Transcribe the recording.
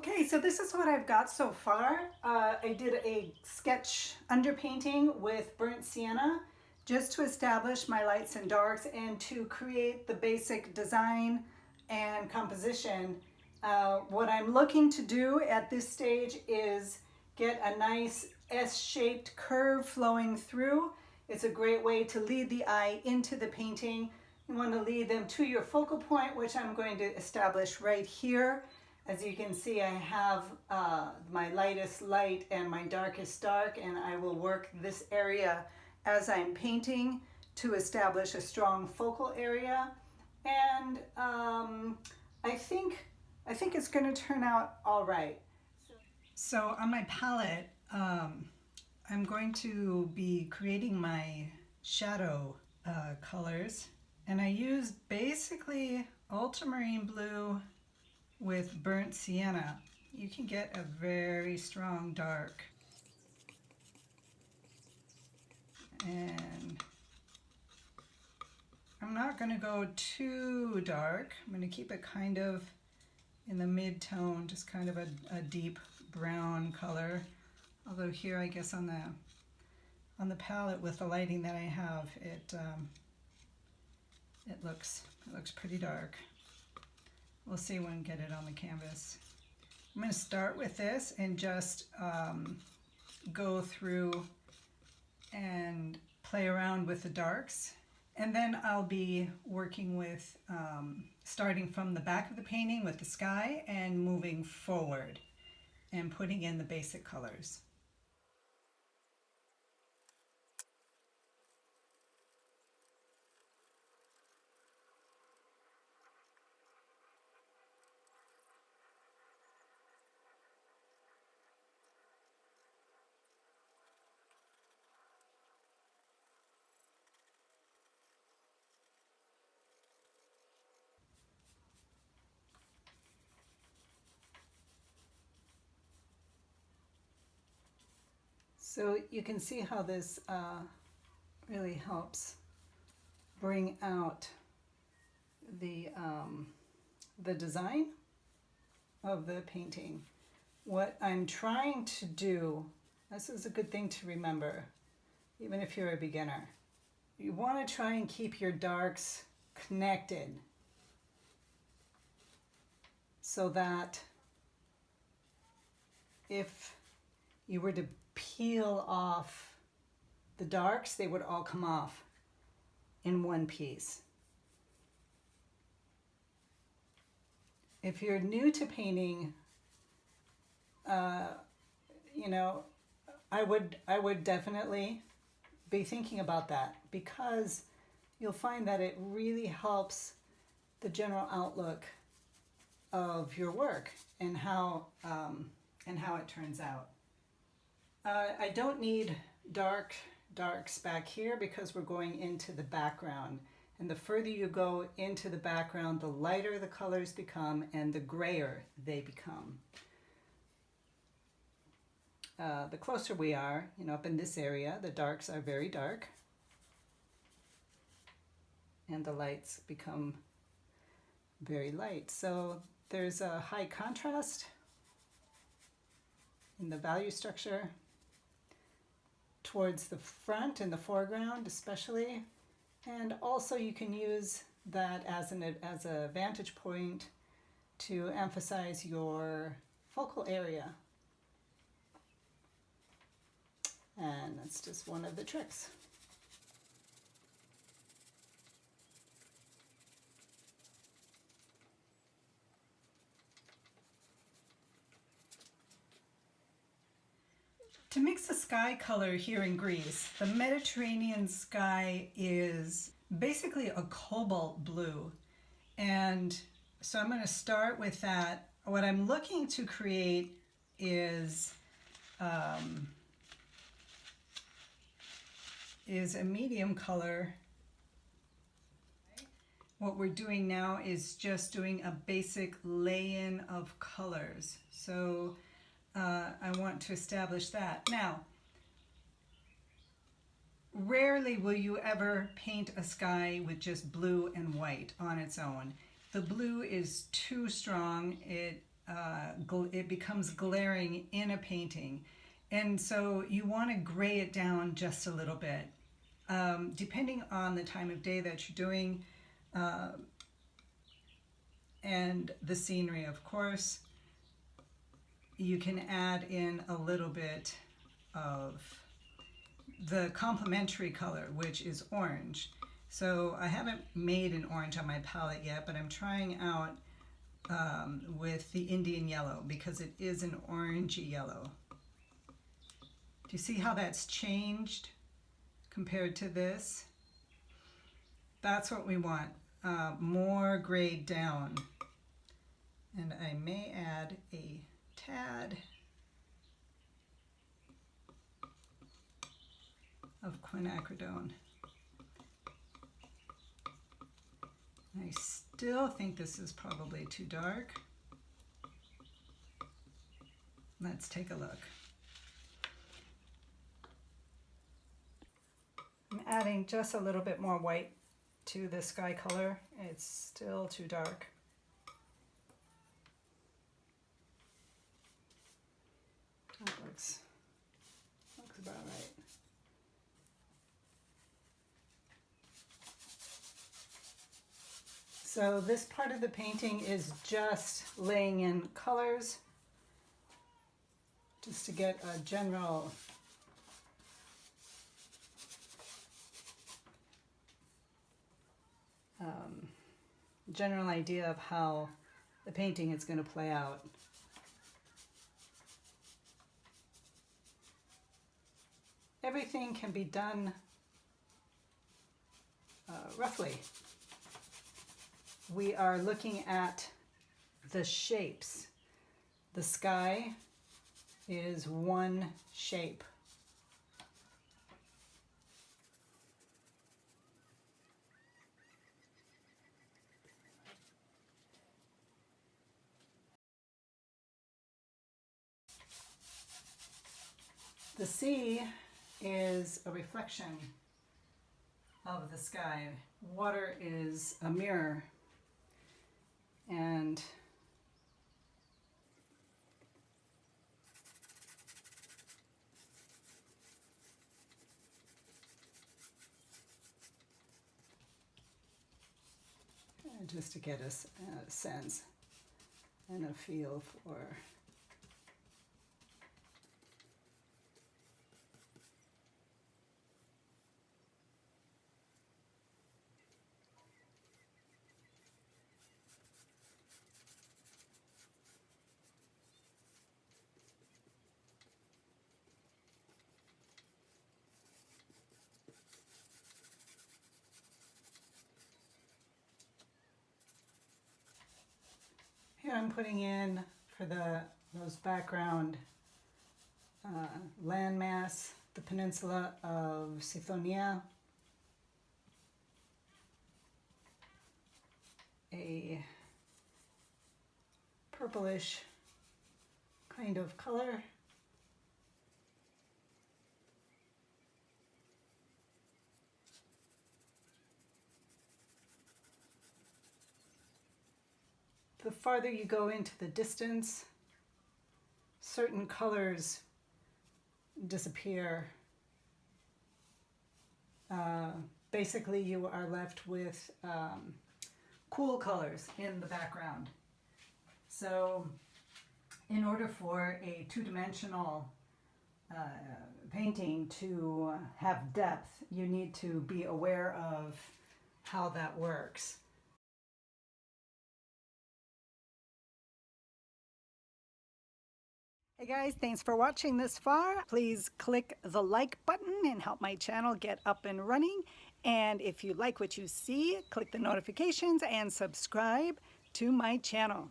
Okay, so this is what I've got so far. I did a sketch underpainting with burnt sienna just to establish my lights and darks and to create the basic design and composition. What I'm looking to do at this stage is get a nice S-shaped curve flowing through. It's a great way to lead the eye into the painting. You want to lead them to your focal point, which I'm going to establish right here. As you can see, I have my lightest light and my darkest dark, and I will work this area as I'm painting to establish a strong focal area. And I think it's going to turn out all right. So on my palette, I'm going to be creating my shadow colors, and I use basically ultramarine blue with burnt sienna. You can get a very strong dark. And I'm not going to go too dark. I'm going to keep it kind of in the mid-tone, just kind of a deep brown color. Although here, I guess on the palette with the lighting that I have, it looks pretty dark. We'll see when we get it on the canvas. I'm going to start with this and just go through and play around with the darks. And then I'll be working with, starting from the back of the painting with the sky and moving forward and putting in the basic colors. So you can see how this really helps bring out the design of the painting. What I'm trying to do, this is a good thing to remember, even if you're a beginner. You want to try and keep your darks connected so that if you were to peel off the darks, they would all come off in one piece. If you're new to painting, you know, I would definitely be thinking about that, because you'll find that it really helps the general outlook of your work and how it turns out. I don't need darks back here because we're going into the background. And the further you go into the background, the lighter the colors become and the grayer they become. The closer we are, you know, up in this area, the darks are very dark and the lights become very light. So there's a high contrast in the value structure towards the front and the foreground especially, and also you can use that as a vantage point to emphasize your focal area, and that's just one of the tricks. To mix the sky color here in Greece, the Mediterranean sky is basically a cobalt blue. And so I'm going to start with that. What I'm looking to create is a medium color. What we're doing now is just doing a basic lay-in of colors. So I want to establish that. Now, rarely will you ever paint a sky with just blue and white on its own. The blue is too strong. It it becomes glaring in a painting. And so you want to gray it down just a little bit. Depending on the time of day that you're doing and the scenery, of course, you can add in a little bit of the complementary color, which is orange. So I haven't made an orange on my palette yet, but I'm trying out with the Indian yellow because it is an orangey yellow. Do you see how that's changed compared to this? That's what we want, more grayed down. And I may add a tad of quinacridone. I still think this is probably too dark. Let's take a look. I'm adding just a little bit more white to the sky color. It's still too dark. That looks about right. So this part of the painting is just laying in colors, just to get a general idea of how the painting is going to play out. Everything can be done roughly. We are looking at the shapes. The sky is one shape. The sea is a reflection of the sky. Water is a mirror. And just to get a sense and a feel for here I'm putting in for those background landmass, the peninsula of Sithonia, a purplish kind of color. The farther you go into the distance, certain colors disappear. Basically, you are left with cool colors in the background. So in order for a two-dimensional painting to have depth, you need to be aware of how that works. Hey guys, thanks for watching this far. Please click the like button and help my channel get up and running. And if you like what you see, click the notifications and subscribe to my channel.